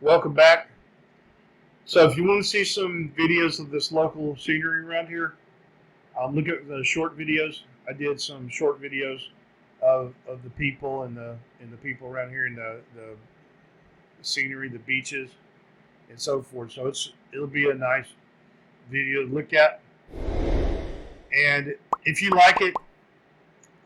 Welcome back. So, if you want to see some videos of this local scenery around here, look at the short videos. I did some short videos of the people and the people around here and the scenery, the beaches, and so forth. So it'll be a nice video to look at. And if you like it,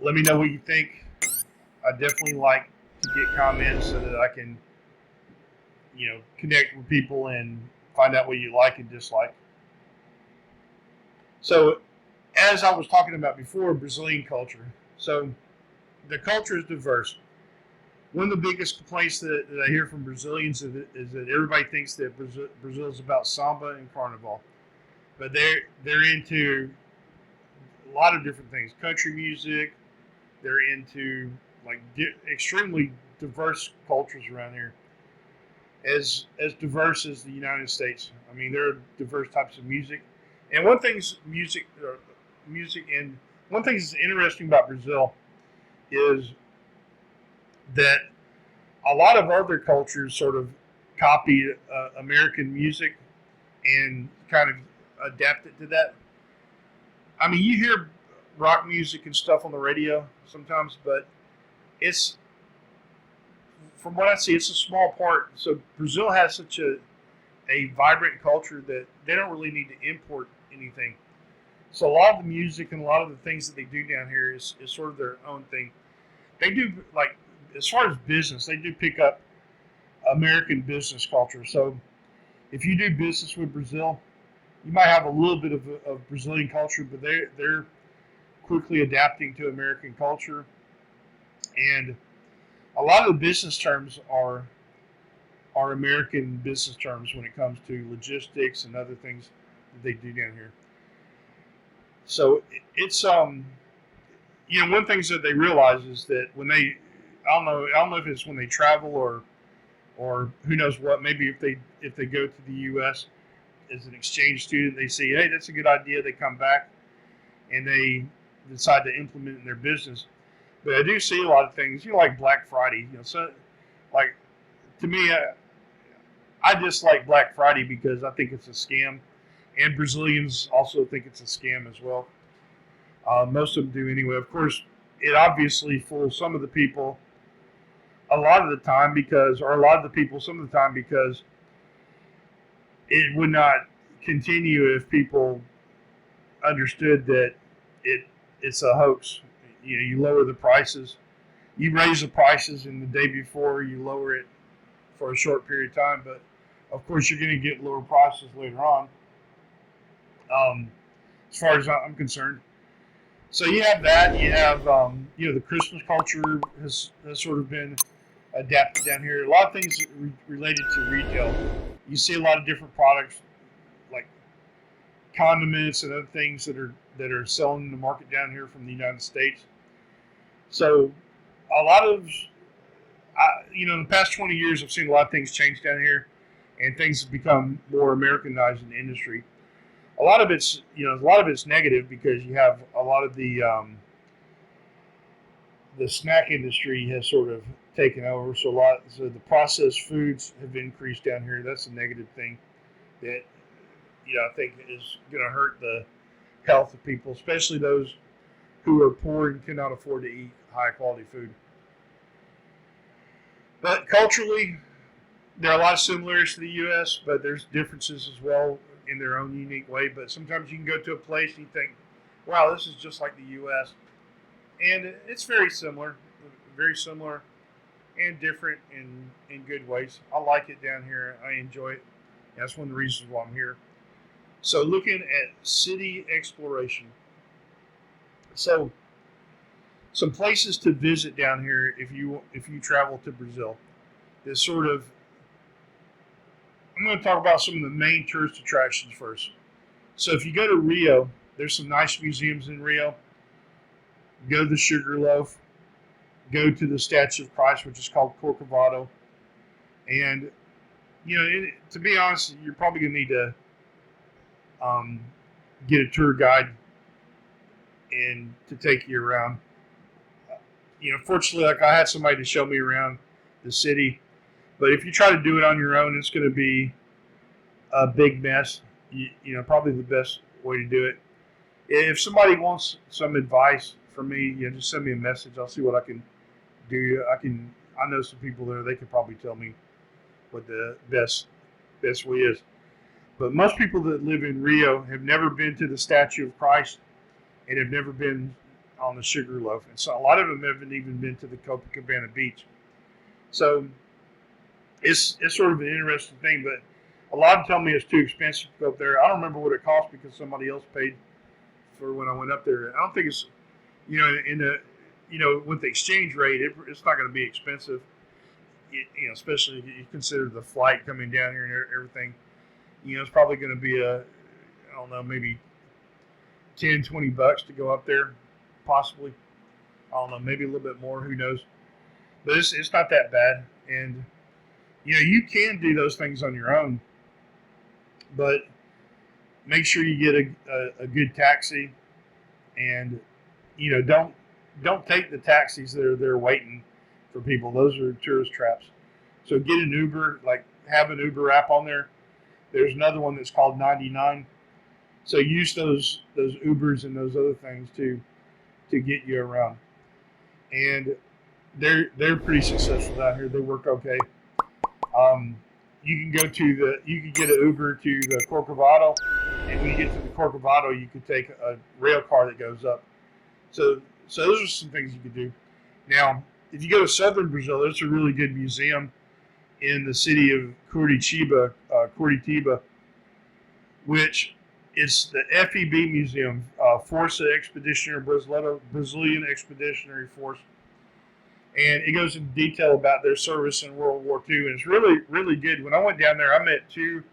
let me know what you think. I definitely like to get comments so that I can, connect with people and find out what you like and dislike. So, as I was talking about before, Brazilian culture. So, the culture is diverse. One of the biggest complaints that I hear from Brazilians is that everybody thinks that Brazil is about samba and Carnaval, but they're into a lot of different things. Country music. They're into extremely diverse cultures around here, as diverse as the United States. I mean, there are diverse types of music, and and one thing that's interesting about Brazil is that a lot of other cultures sort of copy American music and kind of adapt it to that. I mean, you hear rock music and stuff on the radio sometimes, but it's from what I see, it's a small part. So Brazil has such a vibrant culture that they don't really need to import anything. So a lot of the music and a lot of the things that they do down here is sort of their own thing. They do as far as business, they do pick up American business culture. So if you do business with Brazil, you might have a little bit of Brazilian culture, but they're quickly adapting to American culture, and a lot of the business terms are American business terms when it comes to logistics and other things that they do down here. So it's one thing that they realize is that when they I don't know if it's when they travel or who knows what, maybe if they go to the U.S. as an exchange student, they see, hey, that's a good idea. They come back and they decide to implement it in their business. But I do see a lot of things, like Black Friday. So like to me, I dislike Black Friday because I think it's a scam, and Brazilians also think it's a scam as well. Most of them do anyway. Of course, it obviously fools some of the people a lot of the time or a lot of the people some of the time because it would not continue if people understood that it's a hoax. You lower the prices, you raise the prices, and the day before you lower it for a short period of time. But of course, you're going to get lower prices later on. Um, as far as I'm concerned, so you have that. You have the Christmas culture has sort of been adapted down here. A lot of things related to retail. You see a lot of different products like condiments and other things that are selling in the market down here from the United States. So a lot of in the past 20 years, I've seen a lot of things change down here, and things have become more Americanized in the industry. A lot of it's negative because you have a lot of the snack industry has sort of taken over. So the processed foods have increased down here. That's a negative thing that I think is going to hurt the health of people, especially those who are poor and cannot afford to eat high quality food. But culturally, there are a lot of similarities to the U.S., but there's differences as well in their own unique way. But sometimes you can go to a place and you think, wow, this is just like the U.S. And it's very similar and different in good ways. I like it down here. I enjoy it. That's one of the reasons why I'm here. So looking at city exploration. So some places to visit down here if you travel to Brazil. This sort of I'm going to talk about some of the main tourist attractions first. So if you go to Rio, there's some nice museums in Rio. Go to the Sugar Loaf. Go to the Statue of Christ, which is called Corcovado. And to be honest, you're probably going to need to um, get a tour guide and to take you around. Fortunately, I had somebody to show me around the city, But if you try to do it on your own, it's going to be a big mess. Probably the best way to do it. If somebody wants some advice from me, just send me a message. I'll see what I can do. I know some people there. They could probably tell me what the best way is. But most people that live in Rio have never been to the Statue of Christ and have never been on the Sugarloaf. And so a lot of them haven't even been to the Copacabana beach. So it's sort of an interesting thing, but a lot of them tell me it's too expensive to go up there. I don't remember what it cost because somebody else paid for when I went up there. I don't think it's, with the exchange rate, it's not going to be expensive. Especially if you consider the flight coming down here and everything. It's probably going to be I don't know, maybe $10-$20 to go up there, possibly. I don't know, maybe a little bit more. Who knows? But it's not that bad, and you can do those things on your own, but make sure you get a good taxi, and don't take the taxis that are there waiting for people. Those are tourist traps. So get an Uber, like have an Uber app on there. There's another one that's called 99. So use those Ubers and those other things to get you around. And they're pretty successful down here. They work okay. You can get an Uber to the Corcovado, and when you get to the Corcovado, you can take a rail car that goes up. So those are some things you could do. Now, if you go to southern Brazil, there's a really good museum in the city of Curitiba, which is the FEB Museum, Força Expedicionária Brasileira, Brazilian Expeditionary Force. And it goes into detail about their service in World War II. And it's really, really good. When I went down there, I met 2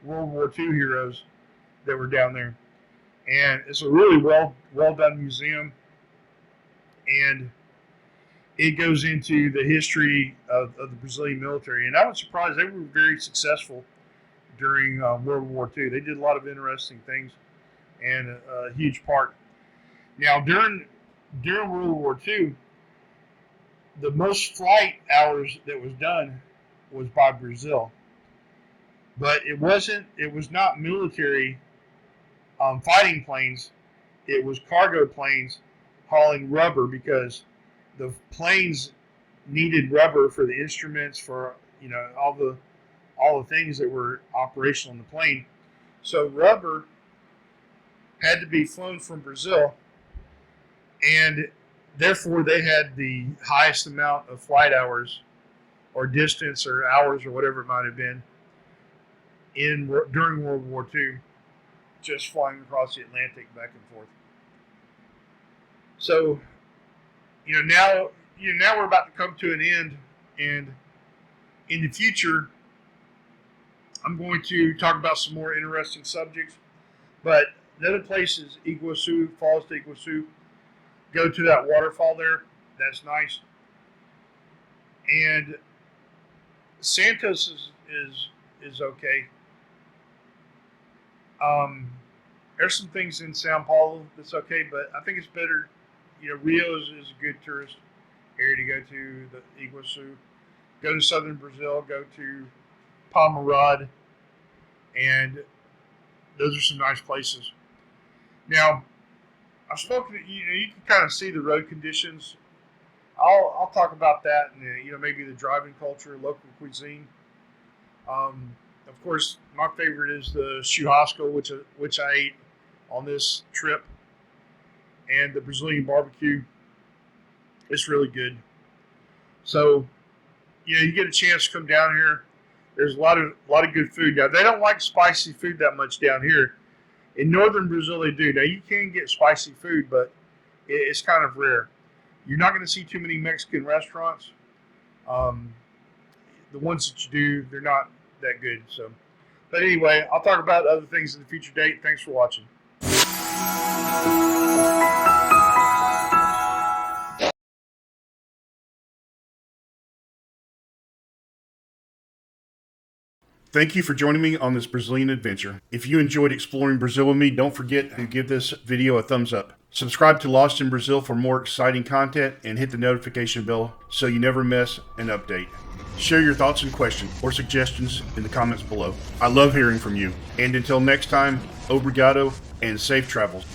World War II heroes that were down there. And it's a really well done museum. And it goes into the history of the Brazilian military. And I was surprised they were very successful during World War II. They did a lot of interesting things and a huge part. Now, during World War II, the most flight hours that was done was by Brazil. But it was not military fighting planes. It was cargo planes hauling rubber, because the planes needed rubber for the instruments, for all the things that were operational in the plane. So rubber had to be flown from Brazil, and therefore they had the highest amount of flight hours or distance or hours or whatever it might have been during World War II, just flying across the Atlantic back and forth. So now we're about to come to an end, and in the future I'm going to talk about some more interesting subjects. But another place is Iguazu, Falls to Iguazu. Go to that waterfall there. That's nice. And Santos is okay. There's some things in Sao Paulo that's okay, but I think it's better. Rio is a good tourist area to go to. The Iguazu. Go to southern Brazil. Go to Palmeirada, and those are some nice places. Now, I've spoken. You can kind of see the road conditions. I'll talk about that, and maybe the driving culture, local cuisine. Of course, my favorite is the churrasco, which I ate on this trip, and the Brazilian barbecue. It's really good. So, you get a chance to come down here. There's a lot of good food. Now, they don't like spicy food that much down here. In northern Brazil, they do. Now, you can get spicy food, but it's kind of rare. You're not going to see too many Mexican restaurants. The ones that you do, they're not that good. So, but anyway, I'll talk about other things in the future date. Thanks for watching. Thank you for joining me on this Brazilian adventure. If you enjoyed exploring Brazil with me, don't forget to give this video a thumbs up. Subscribe to Lost in Brazil for more exciting content and hit the notification bell so you never miss an update. Share your thoughts and questions or suggestions in the comments below. I love hearing from you. And until next time, obrigado and safe travels.